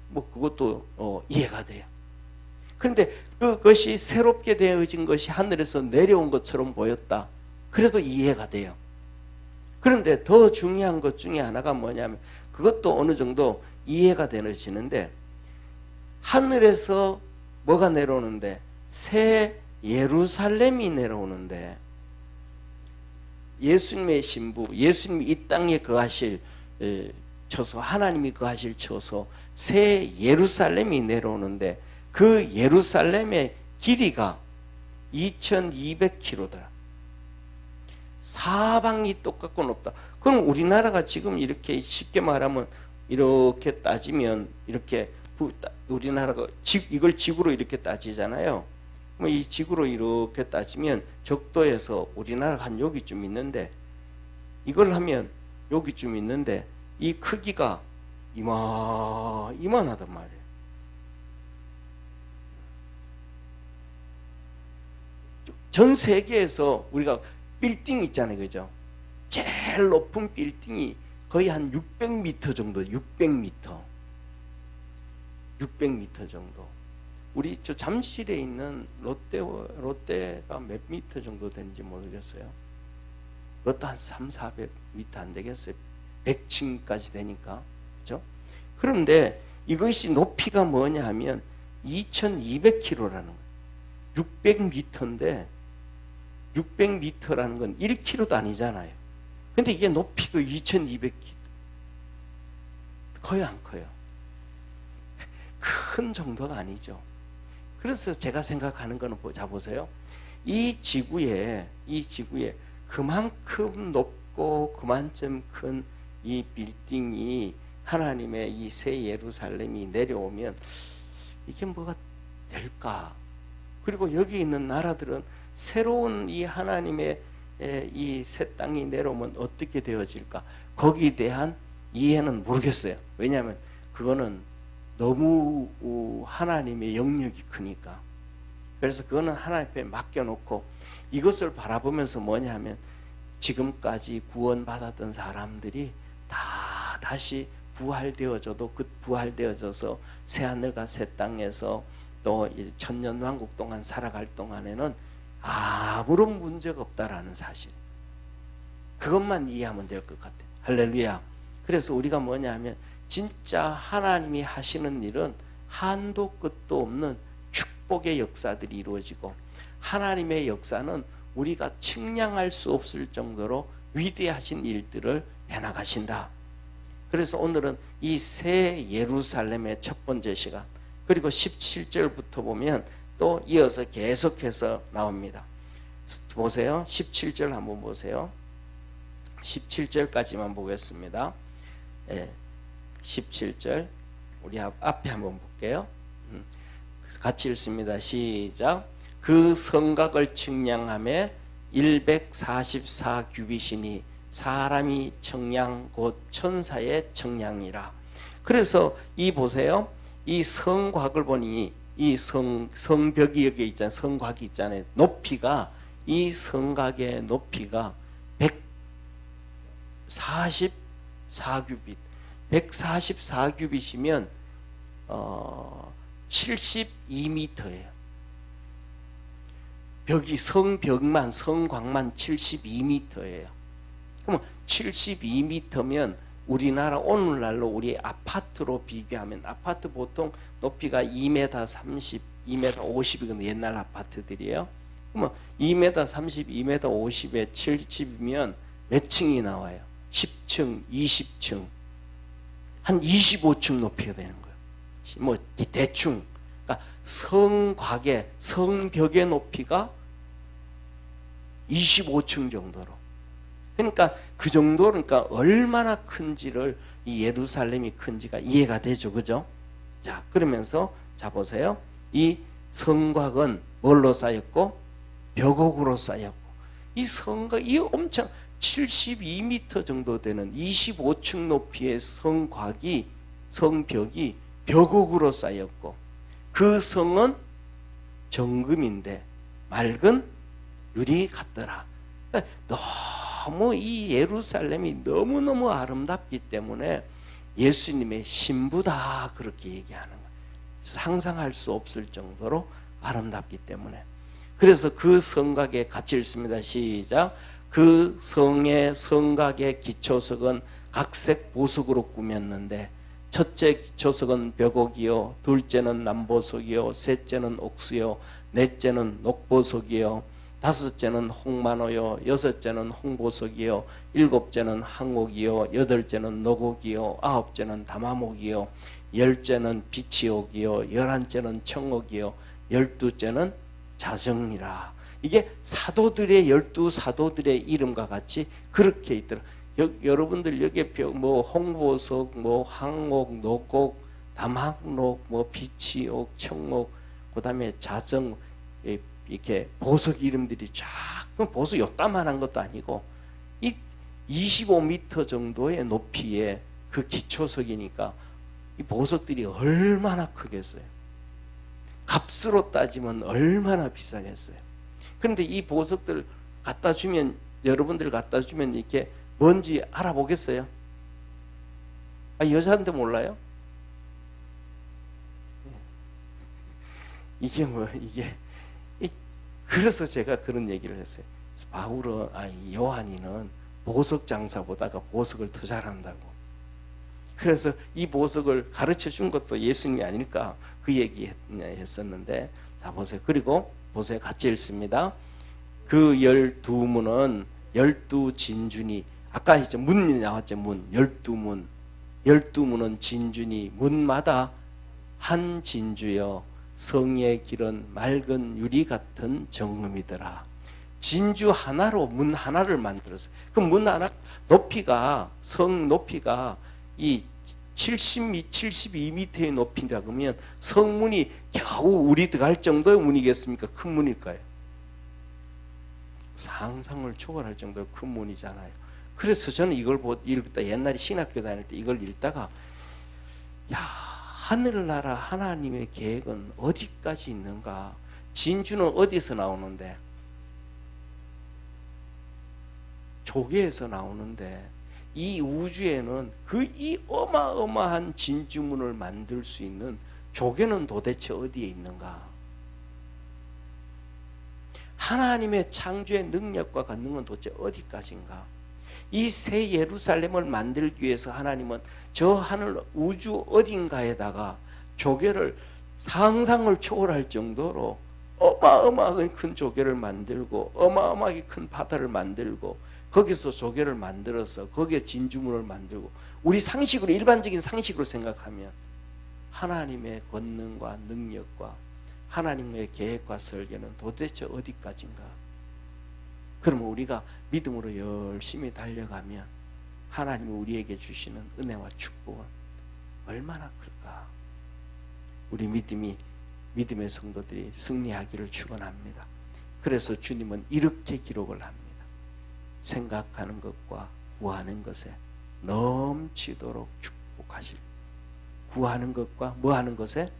뭐 그것도 이해가 돼요. 그런데 그것이 새롭게 되어진 것이 하늘에서 내려온 것처럼 보였다. 그래도 이해가 돼요. 그런데 더 중요한 것 중에 하나가 뭐냐면 그것도 어느 정도 이해가 되어지는데 하늘에서 뭐가 내려오는데 새 예루살렘이 내려오는데 예수님의 신부, 예수님이 이 땅에 거하실 처소, 하나님이 거하실 처소 새 예루살렘이 내려오는데 그 예루살렘의 길이가 2200km더라. 사방이 똑같고 높다. 그럼 우리나라가 지금 이렇게 쉽게 말하면 이렇게 따지면 이렇게 우리나라가 이걸 지구로 이렇게 따지잖아요. 그럼 이 지구로 이렇게 따지면 적도에서 우리나라가 한 여기쯤 있는데 이걸 하면 여기쯤 있는데 이 크기가 이만하단 말이에요. 전 세계에서 우리가 빌딩 있잖아요, 그죠? 제일 높은 빌딩이 거의 한 600m 정도, 600m 정도. 우리 저 잠실에 있는 롯데가 몇 미터 정도 되는지 모르겠어요. 그것도 한 300, 400m 안 되겠어요. 100층까지 되니까. 그렇죠? 그런데 이것이 높이가 뭐냐 하면 2200km라는 거예요. 600m인데 600m라는 건 1km도 아니잖아요. 근데 이게 높이도 2200km. 거의 안 커요. 큰 정도가 아니죠. 그래서 제가 생각하는 거는 자 보세요. 이 지구에 그만큼 높고 그만큼 큰 이 빌딩이 하나님의 이 새 예루살렘이 내려오면 이게 뭐가 될까? 그리고 여기 있는 나라들은 새로운 이 하나님의 이 새 땅이 내려오면 어떻게 되어질까? 거기에 대한 이해는 모르겠어요. 왜냐하면 그거는 너무 하나님의 영역이 크니까. 그래서 그거는 하나님 앞에 맡겨놓고 이것을 바라보면서 뭐냐 하면 지금까지 구원받았던 사람들이 다 다시 부활되어져도 그 부활되어져서 새하늘과 새 땅에서 또 천년왕국 동안 살아갈 동안에는 아무런 문제가 없다라는 사실. 그것만 이해하면 될 것 같아요. 할렐루야. 그래서 우리가 뭐냐 하면 진짜 하나님이 하시는 일은 한도 끝도 없는 축복의 역사들이 이루어지고 하나님의 역사는 우리가 측량할 수 없을 정도로 위대하신 일들을 해나가신다. 그래서 오늘은 이 새 예루살렘의 첫 번째 시간 그리고 17절부터 보면 또 이어서 계속해서 나옵니다. 보세요. 17절 한번 보세요. 17절까지만 보겠습니다. 17절 우리 앞에 한번 볼게요. 같이 읽습니다. 시작. 그 성곽을 측량함에 144규빗이니 사람이 청량 곧 천사의 청량이라. 그래서 이 보세요. 이 성곽을 보니 이 성벽이 여기 있잖아요. 성곽이 있잖아요. 높이가 이 성곽의 높이가 144규빗. 144규빗이면 72m예요. 벽이 성곽만 72m예요. 그럼 72m면 우리나라 오늘날로 우리 아파트로 비교하면 아파트 보통 높이가 2m 30, 2m 50이거든요. 옛날 아파트들이에요. 그러면 2m 30, 2m 50에 70이면 몇 층이 나와요? 10층, 20층. 한 25층 높이가 되는 거예요. 뭐 대충. 그러니까 성곽의 성벽의 높이가 25층 정도로. 그러니까 그 정도 그러니까 얼마나 큰지를 이 예루살렘이 큰지가 이해가 되죠. 그죠? 자, 그러면서 자 보세요. 이 성곽은 뭘로 쌓였고 벽옥으로 쌓였고 이 성곽 이 엄청 72m 정도 되는 25층 높이의 성벽이 벽옥으로 쌓였고 그 성은 정금인데 맑은 유리 같더라. 그러니까 너무 이 예루살렘이 너무너무 아름답기 때문에 예수님의 신부다 그렇게 얘기하는 거예요. 상상할 수 없을 정도로 아름답기 때문에. 그래서 그 성곽에 같이 읽습니다. 시작. 그 성의 성곽의 기초석은 각색 보석으로 꾸몄는데 첫째 기초석은 벽옥이요, 둘째는 남보석이요, 셋째는 옥수요, 넷째는 녹보석이요, 다섯째는 홍만호요, 여섯째는 홍보석이요, 일곱째는 항옥이요, 여덟째는 노곡이요, 아홉째는 담화목이요, 열째는 비치옥이요, 열한째는 청옥이요, 열두째는 자정이라. 이게 사도들의 12사도들의 이름과 같이 그렇게 있더라. 여러분들 여기에 뭐 홍보석, 뭐 항옥, 노곡, 담학록, 뭐 비치옥, 청옥, 그다음에 자정 이렇게 보석 이름들이 쫙. 그럼 보석 요따만한 것도 아니고 이 25m 정도의 높이의 그 기초석이니까 이 보석들이 얼마나 크겠어요. 값으로 따지면 얼마나 비싸겠어요. 그런데 이 보석들 갖다 주면 여러분들 갖다 주면 이렇게 뭔지 알아보겠어요? 여자인데 몰라요? 이게 그래서 제가 그런 얘기를 했어요. 요한이는 보석 장사보다가 보석을 더 잘한다고. 그래서 이 보석을 가르쳐 준 것도 예수님이 아닐까 그 얘기 했었는데, 자 보세요. 그리고 보세요. 같이 읽습니다. 그 12문은 12진주니, 아까 이제 문이 나왔죠. 문 12문. 12문은 진주니 문마다 한 진주여 성의 길은 맑은 유리 같은 정음이더라. 진주 하나로 문 하나를 만들었어요. 그 문 하나 높이가, 성 높이가 이 72m의 높이다 그러면 성문이 겨우 우리 들어갈 정도의 문이겠습니까? 큰 문일까요? 상상을 초월할 정도의 큰 문이잖아요. 그래서 저는 이걸 읽다, 옛날에 신학교 다닐 때 이걸 읽다가, 야, 하늘나라 하나님의 계획은 어디까지 있는가? 진주는 어디서 나오는데? 조개에서 나오는데, 이 우주에는 이 어마어마한 진주문을 만들 수 있는 조개는 도대체 어디에 있는가? 하나님의 창조의 능력과 권능은 도대체 어디까지인가? 이 새 예루살렘을 만들기 위해서 하나님은 저 하늘 우주 어딘가에다가 조개를 상상을 초월할 정도로 어마어마하게 큰 조개를 만들고, 어마어마하게 큰 바다를 만들고, 거기서 조개를 만들어서 거기에 진주문을 만들고, 우리 상식으로, 일반적인 상식으로 생각하면 하나님의 권능과 능력과 하나님의 계획과 설계는 도대체 어디까지인가? 그러면 우리가 믿음으로 열심히 달려가면 하나님이 우리에게 주시는 은혜와 축복은 얼마나 클까? 우리 믿음의 성도들이 승리하기를 축원합니다. 그래서 주님은 이렇게 기록을 합니다. 생각하는 것과 구하는 것에 넘치도록 축복하실. 구하는 것과 뭐 하는 것에?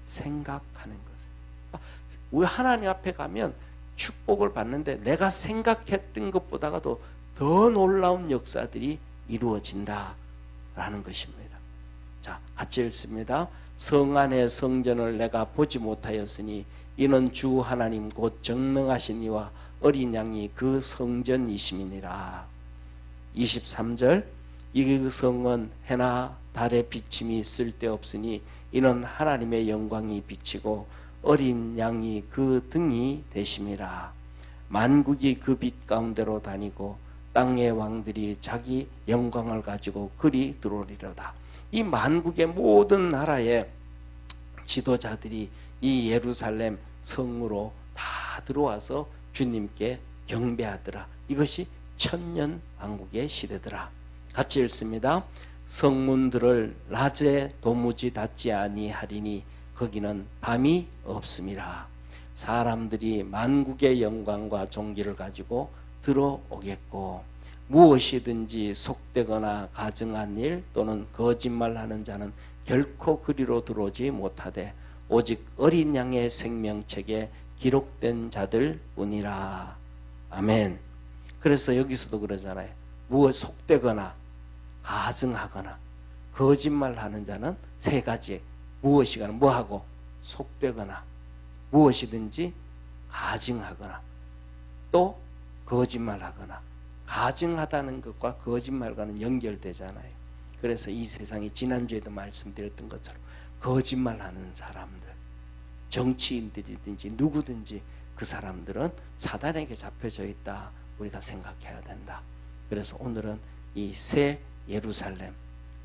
생각하는 것에. 우리 하나님 앞에 가면 축복을 받는데 내가 생각했던 것보다도 더 놀라운 역사들이 이루어진다라는 것입니다. 자, 같이 읽습니다. 성 안의 성전을 내가 보지 못하였으니 이는 주 하나님 곧 전능하신 이와 어린 양이 그 성전이심이니라. 23절 이 성은 해나 달의 비침이 쓸데없으니 이는 하나님의 영광이 비치고 어린 양이 그 등이 되심이라. 만국이 그 빛 가운데로 다니고 땅의 왕들이 자기 영광을 가지고 그리 들어오리로다. 이 만국의 모든 나라의 지도자들이 이 예루살렘 성으로 다 들어와서 주님께 경배하더라. 이것이 천년 왕국의 시대더라. 같이 읽습니다. 성문들을 낮에 도무지 닫지 아니하리니 거기는 밤이 없음이라. 사람들이 만국의 영광과 존귀를 가지고 들어오겠고 무엇이든지 속되거나 가증한 일 또는 거짓말하는 자는 결코 그리로 들어오지 못하되 오직 어린 양의 생명책에 기록된 자들 뿐이라. 아멘. 그래서 여기서도 그러잖아요. 무엇 속되거나 가증하거나 거짓말하는 자는 세 가지. 무엇이거나 뭐하고 속되거나 무엇이든지 가증하거나 또 거짓말하거나. 가증하다는 것과 거짓말과는 연결되잖아요. 그래서 이 세상에 지난주에도 말씀드렸던 것처럼 거짓말하는 사람들, 정치인들이든지 누구든지 그 사람들은 사단에게 잡혀져 있다. 우리가 생각해야 된다. 그래서 오늘은 이 새 예루살렘,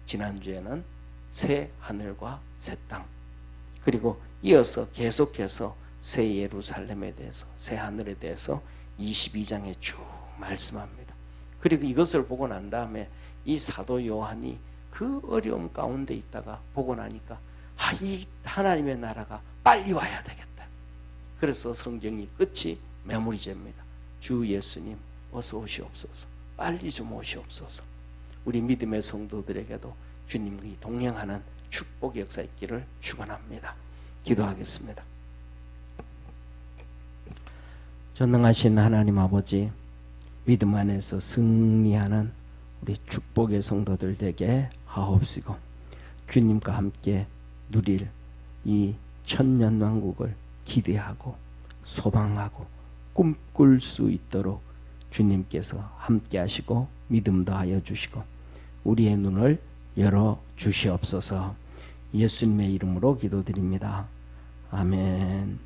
지난주에는 새 하늘과 새 땅, 그리고 이어서 계속해서 새 예루살렘에 대해서, 새 하늘에 대해서 22장에 쭉 말씀합니다. 그리고 이것을 보고 난 다음에 이 사도 요한이 그 어려움 가운데 있다가 보고 나니까 이 하나님의 나라가 빨리 와야 되겠다. 그래서 성경이 끝이 메모리제입니다. 주 예수님 어서 오시옵소서. 빨리 좀 오시옵소서. 우리 믿음의 성도들에게도 주님이 동행하는 축복의 역사 있기를 축원합니다. 기도하겠습니다. 전능하신 하나님 아버지, 믿음 안에서 승리하는 우리 축복의 성도들 되게 하옵시고 주님과 함께 누릴 이 천년왕국을 기대하고 소망하고 꿈꿀 수 있도록 주님께서 함께 하시고 믿음 더하여 주시고 우리의 눈을 열어 주시옵소서. 예수님의 이름으로 기도드립니다. 아멘.